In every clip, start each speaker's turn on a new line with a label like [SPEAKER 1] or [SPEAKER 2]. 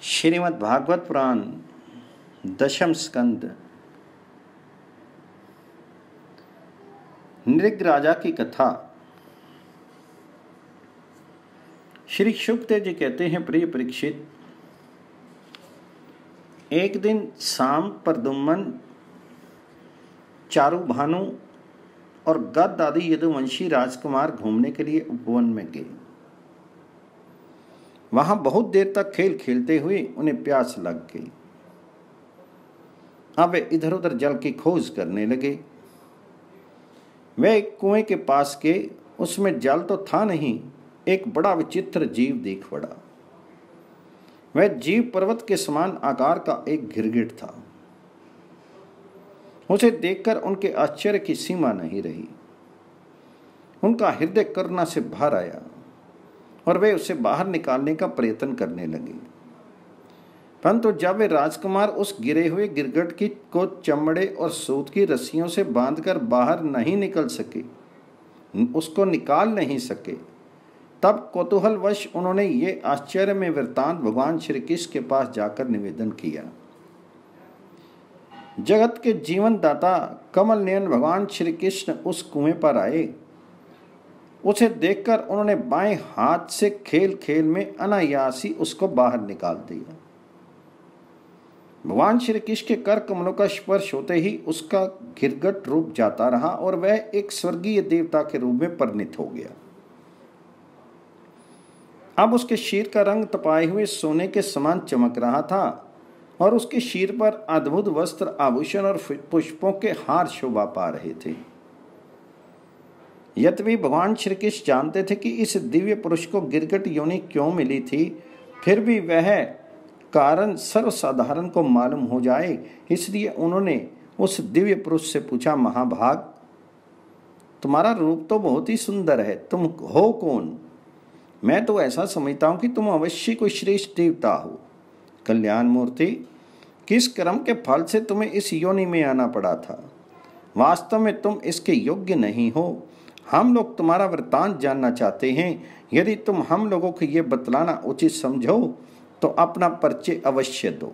[SPEAKER 1] श्रीमद् भागवत पुराण दशम स्कंद नृग राजा की कथा। श्री शुकदेव जी कहते हैं, प्रिय परीक्षित, एक दिन शाम प्रद्युम्न, चारुभानु और गद आदि यदुवंशी राजकुमार घूमने के लिए उपवन में गए। वहां बहुत देर तक खेल खेलते हुए उन्हें प्यास लग गई। अब वे इधर उधर जल की खोज करने लगे। वे एक कुएं के पास गए। उसमें जल तो था नहीं, एक बड़ा विचित्र जीव दिख पड़ा। वह जीव पर्वत के समान आकार का एक गिरगिट था। उसे देखकर उनके आश्चर्य की सीमा नहीं रही। उनका हृदय करुणा से भर आया और वे उसे बाहर निकालने का प्रयत्न करने लगे। परंतु जब वे राजकुमार उस गिरे हुए गिरगिट को चमड़े और सूत की रस्सियों से बांधकर बाहर नहीं निकल सके, उसको निकाल नहीं सके, तब कौतूहलवश उन्होंने ये आश्चर्य में वृत्तांत भगवान श्री कृष्ण के पास जाकर निवेदन किया। जगत के जीवन दाता कमल नयन भगवान श्री कृष्ण उस कुएं पर आए। उसे देखकर उन्होंने बाएं हाथ से खेल खेल में अनायासी उसको बाहर निकाल दिया। भगवान श्री कृष्ण के कर कमलों का स्पर्श होते ही उसका गिरगिट रूप जाता रहा और वह एक स्वर्गीय देवता के रूप में परिणित हो गया। अब उसके शीर का रंग तपाए हुए सोने के समान चमक रहा था और उसके शीर पर अद्भुत वस्त्र, आभूषण और पुष्पों के हार शोभा पा रहे थे। यद्यपि भगवान श्री कृष्ण जानते थे कि इस दिव्य पुरुष को गिरगिट योनि क्यों मिली थी, फिर भी वह कारण सर्वसाधारण को मालूम हो जाए, इसलिए उन्होंने उस दिव्य पुरुष से पूछा, महाभाग, तुम्हारा रूप तो बहुत ही सुंदर है, तुम हो कौन? मैं तो ऐसा समझता हूं कि तुम अवश्य कोई श्रेष्ठ देवता हो। कल्याण मूर्ति, किस कर्म के फल से तुम्हें इस योनि में आना पड़ा था? वास्तव में तुम इसके योग्य नहीं हो। हम लोग तुम्हारा वृत्तांत जानना चाहते हैं। यदि तुम हम लोगों को ये बतलाना उचित समझो तो अपना परिचय अवश्य दो।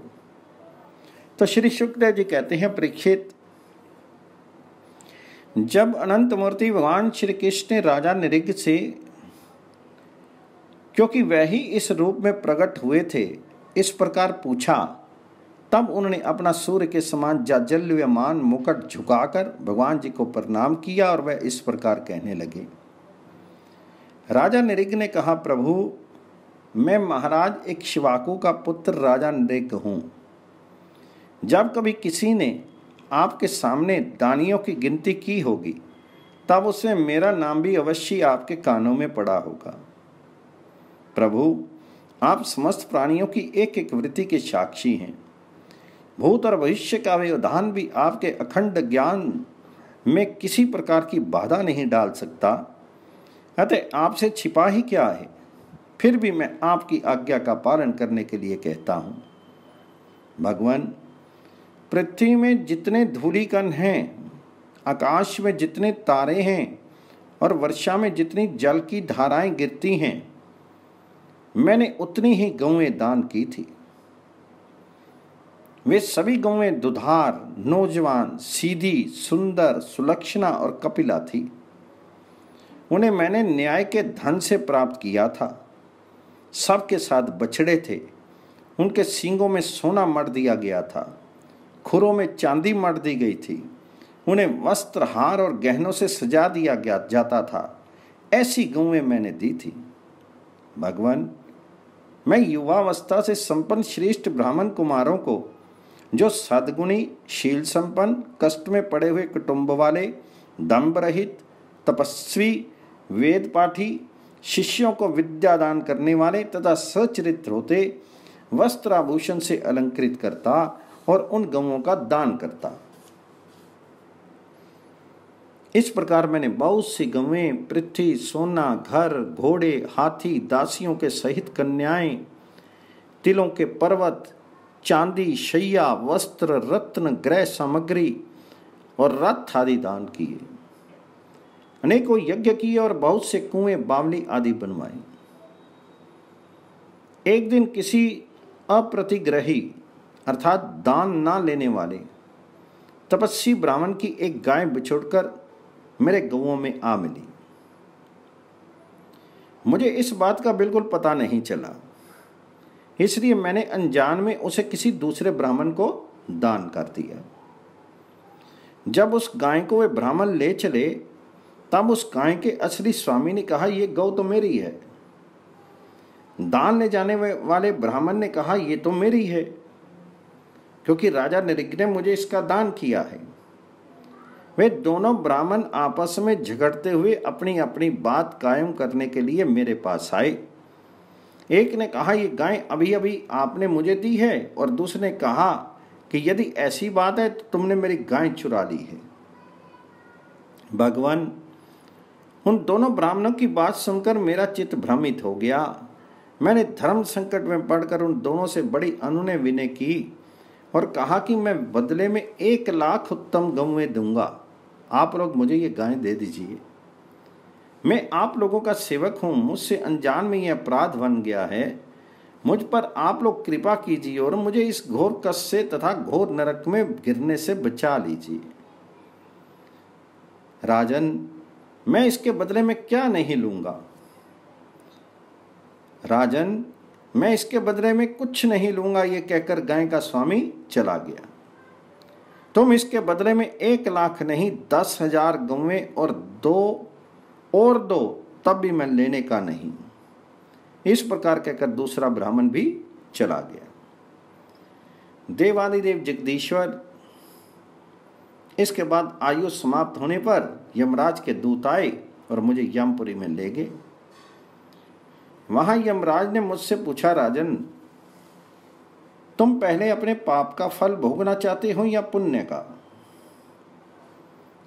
[SPEAKER 1] तो श्री शुकदेव जी कहते हैं, परीक्षित, जब अनंत मूर्ति भगवान श्री कृष्ण ने राजा नृग से, क्योंकि वह ही इस रूप में प्रकट हुए थे, इस प्रकार पूछा, तब उन्होंने अपना सूर्य के समान जाज्वल्यमान मुकुट झुकाकर भगवान जी को प्रणाम किया और वह इस प्रकार कहने लगे। राजा नृग ने कहा, प्रभु, मैं महाराज इक्ष्वाकु का पुत्र राजा नृग हूं। जब कभी किसी ने आपके सामने दानियों की गिनती की होगी, तब उसमें मेरा नाम भी अवश्य आपके कानों में पड़ा होगा। प्रभु, आप समस्त प्राणियों की एक एक वृत्ति के साक्षी हैं। भूत और भविष्य का व्यवधान भी आपके अखंड ज्ञान में किसी प्रकार की बाधा नहीं डाल सकता। अतः आपसे छिपा ही क्या है? फिर भी मैं आपकी आज्ञा का पालन करने के लिए कहता हूं। भगवान, पृथ्वी में जितने धूलिकण हैं, आकाश में जितने तारे हैं और वर्षा में जितनी जल की धाराएं गिरती हैं, मैंने उतनी ही गौएं दान की थी। वे सभी गौएं दुधार, नौजवान, सीधी, सुंदर, सुलक्षणा और कपिला थी। उन्हें मैंने न्याय के धन से प्राप्त किया था। सबके साथ बछड़े थे। उनके सींगों में सोना मढ़ दिया गया था, खुरों में चांदी मढ़ दी गई थी। उन्हें वस्त्र, हार और गहनों से सजा दिया जाता था। ऐसी गौएं मैंने दी थी। भगवान, मैं युवावस्था से संपन्न श्रेष्ठ ब्राह्मण कुमारों को, जो सद्गुणी, शील संपन्न, कष्ट में पड़े हुए कुटुंब वाले, दंभ रहित, तपस्वी, वेद पाठी, शिष्यों को विद्या दान करने वाले तथा सचरित्र होते, वस्त्राभूषण से अलंकृत करता और उन गौओं का दान करता। इस प्रकार मैंने बहुत सी गौएं, पृथ्वी, सोना, घर, घोड़े, हाथी, दासियों के सहित कन्याएं, तिलों के पर्वत, चांदी, शैया, वस्त्र, रत्न, गृह सामग्री और रथ आदि दान किए। अनेकों यज्ञ किए और बहुत से कुएं, बावली आदि बनवाए। एक दिन किसी अप्रतिग्रही अर्थात दान ना लेने वाले तपस्वी ब्राह्मण की एक गाय बिछुड़कर मेरे गौओं में आ मिली। मुझे इस बात का बिल्कुल पता नहीं चला, इसलिए मैंने अनजान में उसे किसी दूसरे ब्राह्मण को दान कर दिया। जब उस गाय को वे ब्राह्मण ले चले तब उस गाय के असली स्वामी ने कहा, ये गौ तो मेरी है। दान ले जाने वाले ब्राह्मण ने कहा, ये तो मेरी है, क्योंकि राजा नृग ने मुझे इसका दान किया है। वे दोनों ब्राह्मण आपस में झगड़ते हुए अपनी अपनी बात कायम करने के लिए मेरे पास आए। एक ने कहा, ये गाय अभी अभी आपने मुझे दी है, और दूसरे ने कहा कि यदि ऐसी बात है तो तुमने मेरी गाय चुरा ली है। भगवान, उन दोनों ब्राह्मणों की बात सुनकर मेरा चित्त भ्रमित हो गया। मैंने धर्म संकट में पड़कर उन दोनों से बड़ी अनुनय विनय की और कहा कि मैं बदले में 1 लाख उत्तम गौवें दूंगा, आप लोग मुझे ये गाय दे दीजिए। मैं आप लोगों का सेवक हूँ, मुझसे अनजान में यह अपराध बन गया है। मुझ पर आप लोग कृपा कीजिए और मुझे इस घोर कष्ट से तथा घोर नरक में गिरने से बचा लीजिए। राजन, मैं इसके बदले में क्या नहीं लूंगा? राजन, मैं इसके बदले में कुछ नहीं लूंगा, ये कहकर गाय का स्वामी चला गया। तुम इसके बदले में 1 लाख नहीं 10,000 गौवें और दो तब भी मैं लेने का नहीं। इस प्रकार कहकर दूसरा ब्राह्मण भी चला गया। देवादिदेव जगदीश्वर, इसके बाद आयु समाप्त होने पर यमराज के दूत आए और मुझे यमपुरी में ले गए। वहां यमराज ने मुझसे पूछा, राजन, तुम पहले अपने पाप का फल भोगना चाहते हो या पुण्य का?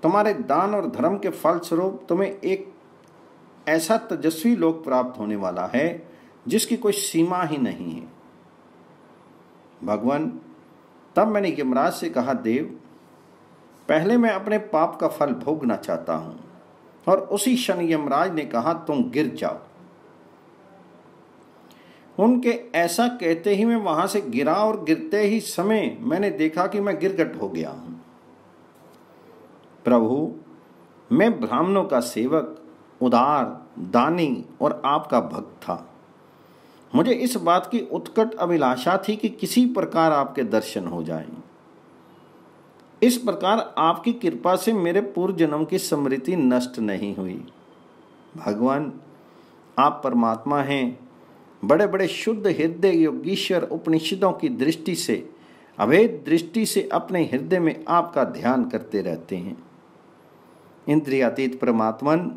[SPEAKER 1] तुम्हारे दान और धर्म के फल स्वरूप तुम्हें एक ऐसा तेजस्वी लोक प्राप्त होने वाला है जिसकी कोई सीमा ही नहीं है। भगवान, तब मैंने यमराज से कहा, देव, पहले मैं अपने पाप का फल भोगना चाहता हूं। और उसी क्षण यमराज ने कहा, तुम गिर जाओ। उनके ऐसा कहते ही मैं वहां से गिरा और गिरते ही समय मैंने देखा कि मैं गिरगट हो गया हूं। प्रभु, मैं ब्राह्मणों का सेवक, उदार, दानी और आपका भक्त था। मुझे इस बात की उत्कट अभिलाषा थी कि किसी प्रकार आपके दर्शन हो जाएं। इस प्रकार आपकी कृपा से मेरे पूर्व जन्म की स्मृति नष्ट नहीं हुई। भगवान, आप परमात्मा हैं, बड़े बड़े शुद्ध हृदय योगीश्वर उपनिषदों की दृष्टि से, अभेद दृष्टि से अपने हृदय में आपका ध्यान करते रहते हैं। इंद्रियातीत परमात्मन,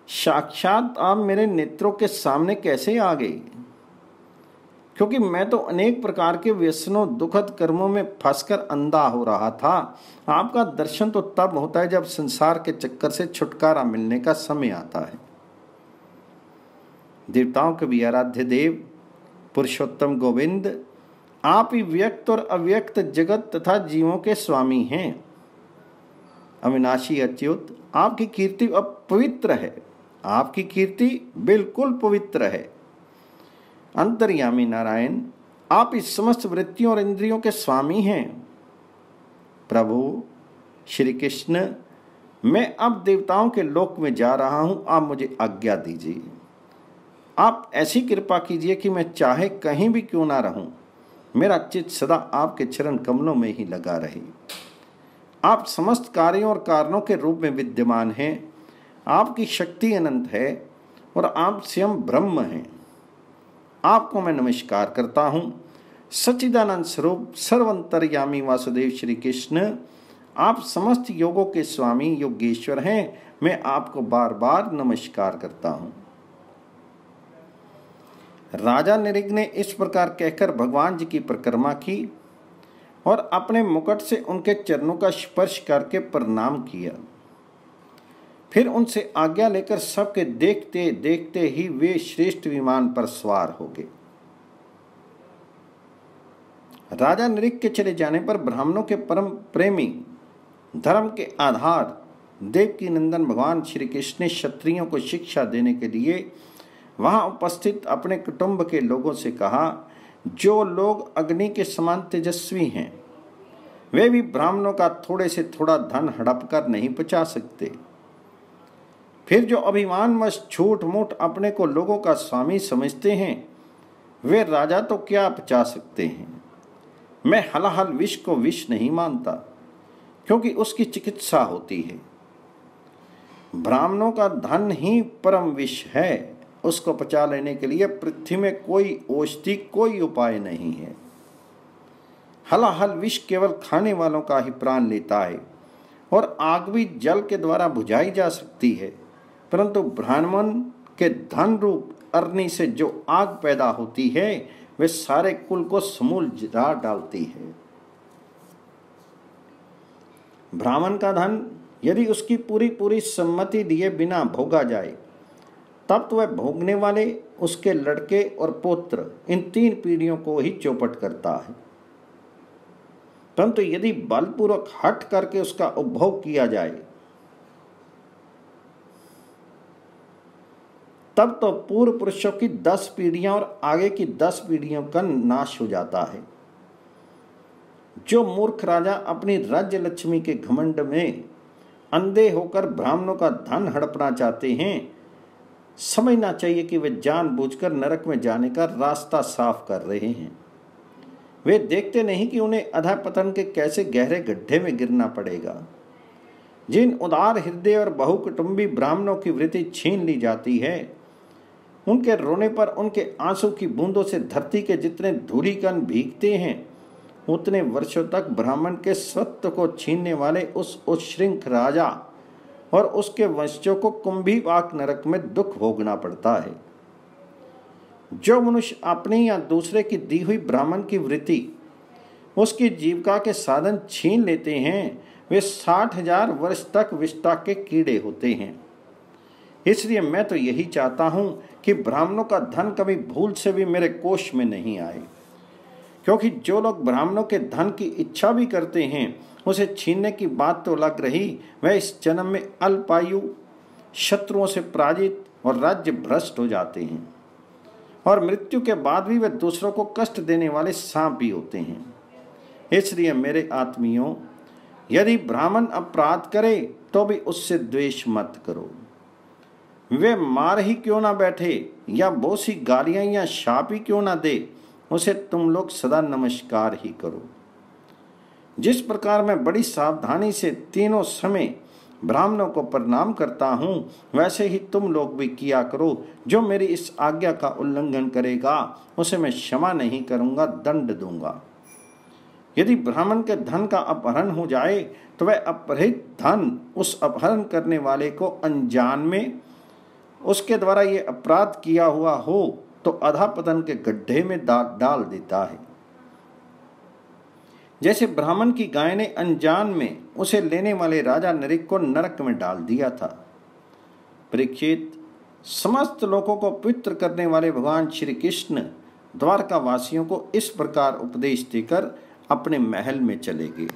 [SPEAKER 1] साक्षात आप मेरे नेत्रों के सामने कैसे आ गए? क्योंकि मैं तो अनेक प्रकार के व्यसनों, दुखद कर्मों में फंसकर अंधा हो रहा था। आपका दर्शन तो तब होता है जब संसार के चक्कर से छुटकारा मिलने का समय आता है। देवताओं के भी आराध्य देव पुरुषोत्तम गोविंद, आप ही व्यक्त और अव्यक्त जगत तथा जीवों के स्वामी हैं। अविनाशी अच्युत, आपकी कीर्ति अपवित्र है, आपकी कीर्ति बिल्कुल पवित्र है। अंतर्यामी नारायण, आप इस समस्त वृत्तियों और इंद्रियों के स्वामी हैं। प्रभु श्री कृष्ण, मैं अब देवताओं के लोक में जा रहा हूं, आप मुझे आज्ञा दीजिए। आप ऐसी कृपा कीजिए कि मैं चाहे कहीं भी क्यों ना रहूं, मेरा चित्त सदा आपके चरण कमलों में ही लगा रहे। आप समस्त कार्यों और कारणों के रूप में विद्यमान हैं। आपकी शक्ति अनंत है और आप स्वयं ब्रह्म हैं। आपको मैं नमस्कार करता हूँ। सच्चिदानंद स्वरूप सर्वंतर्यामी वासुदेव श्री कृष्ण, आप समस्त योगों के स्वामी योगेश्वर हैं। मैं आपको बार बार नमस्कार करता हूँ। राजा नृग ने इस प्रकार कहकर भगवान जी की परिक्रमा की और अपने मुकुट से उनके चरणों का स्पर्श करके प्रणाम किया। फिर उनसे आज्ञा लेकर सबके देखते देखते ही वे श्रेष्ठ विमान पर सवार हो गए। राजा नृग के चले जाने पर ब्राह्मणों के परम प्रेमी, धर्म के आधार देवकी नंदन भगवान श्री कृष्ण ने क्षत्रियों को शिक्षा देने के लिए वहां उपस्थित अपने कुटुंब के लोगों से कहा जो लोग अग्नि के समान तेजस्वी हैं वे भी ब्राह्मणों का थोड़े से थोड़ा धन हड़प कर नहीं पचा सकते। फिर जो अभिमानवश झूठ मूठ अपने को लोगों का स्वामी समझते हैं वे राजा तो क्या पचा सकते हैं। मैं हलाहल विष को विष नहीं मानता क्योंकि उसकी चिकित्सा होती है। ब्राह्मणों का धन ही परम विष है, उसको पचा लेने के लिए पृथ्वी में कोई औषधि कोई उपाय नहीं है। हलाहल विष केवल खाने वालों का ही प्राण लेता है और आग भी जल के द्वारा बुझाई जा सकती है, परंतु ब्राह्मण के धन रूप अग्नि से जो आग पैदा होती है वे सारे कुल को समूल जला डालती है। ब्राह्मण का धन यदि उसकी पूरी पूरी सम्मति दिए बिना भोगा जाए तब तो वह भोगने वाले, उसके लड़के और पुत्र इन 3 पीढ़ियों को ही चौपट करता है। परंतु यदि बलपूर्वक हट करके उसका उपभोग किया जाए तब तो पूर्व पुरुषों की 10 पीढ़ियां और आगे की 10 पीढ़ियों का नाश हो जाता है। जो मूर्ख राजा अपनी राज्य लक्ष्मी के घमंड में अंधे होकर ब्राह्मणों का धन हड़पना चाहते हैं, समझना चाहिए कि वे जानबूझकर नरक में जाने का रास्ता साफ कर रहे हैं। वे देखते नहीं कि उन्हें अधःपतन के कैसे गहरे गड्ढे में गिरना पड़ेगा। जिन उदार हृदय और बहुकुटुंबी ब्राह्मणों की वृत्ति छीन ली जाती है, उनके रोने पर उनके आंसू की बूंदों से धरती के जितने धूलिकण भीगते हैं उतने वर्षों तक ब्राह्मण के स्वत्व को छीनने वाले उस उच्छृंख राजा और उसके वंशजों को कुंभीपाक नरक में दुख भोगना पड़ता है। जो मनुष्य अपनी या दूसरे की दी हुई ब्राह्मण की वृत्ति उसकी जीविका के साधन छीन लेते हैं वे 60,000 वर्ष तक विष्ठा के कीड़े होते हैं। इसलिए मैं तो यही चाहता हूं कि ब्राह्मणों का धन कभी भूल से भी मेरे कोष में नहीं आए, क्योंकि जो लोग ब्राह्मणों के धन की इच्छा भी करते हैं उसे छीनने की बात तो लग रही, वह इस जन्म में अल्पायु, शत्रुओं से पराजित और राज्य भ्रष्ट हो जाते हैं और मृत्यु के बाद भी वे दूसरों को कष्ट देने वाले सांप भी होते हैं। इसलिए मेरे आत्मियों, यदि ब्राह्मण अपराध करे तो भी उससे द्वेष मत करो। वे मार ही क्यों ना बैठे या बोसी गालियां या शाप ही क्यों ना दे, उसे तुम लोग सदा नमस्कार ही करो। जिस प्रकार मैं बड़ी सावधानी से तीनों समय ब्राह्मणों को प्रणाम करता हूँ वैसे ही तुम लोग भी किया करो। जो मेरी इस आज्ञा का उल्लंघन करेगा उसे मैं क्षमा नहीं करूँगा, दंड दूंगा। यदि ब्राह्मण के धन का अपहरण हो जाए तो वह अपहरित धन उस अपहरण करने वाले को अनजान में उसके द्वारा ये अपराध किया हुआ हो तो अधःपतन के गड्ढे में डाल देता है। जैसे ब्राह्मण की गाय ने अनजान में उसे लेने वाले राजा नरिक को नरक में डाल दिया था। परीक्षित, समस्त लोगों को पवित्र करने वाले भगवान श्री कृष्ण द्वारका वासियों को इस प्रकार उपदेश देकर अपने महल में चले गए।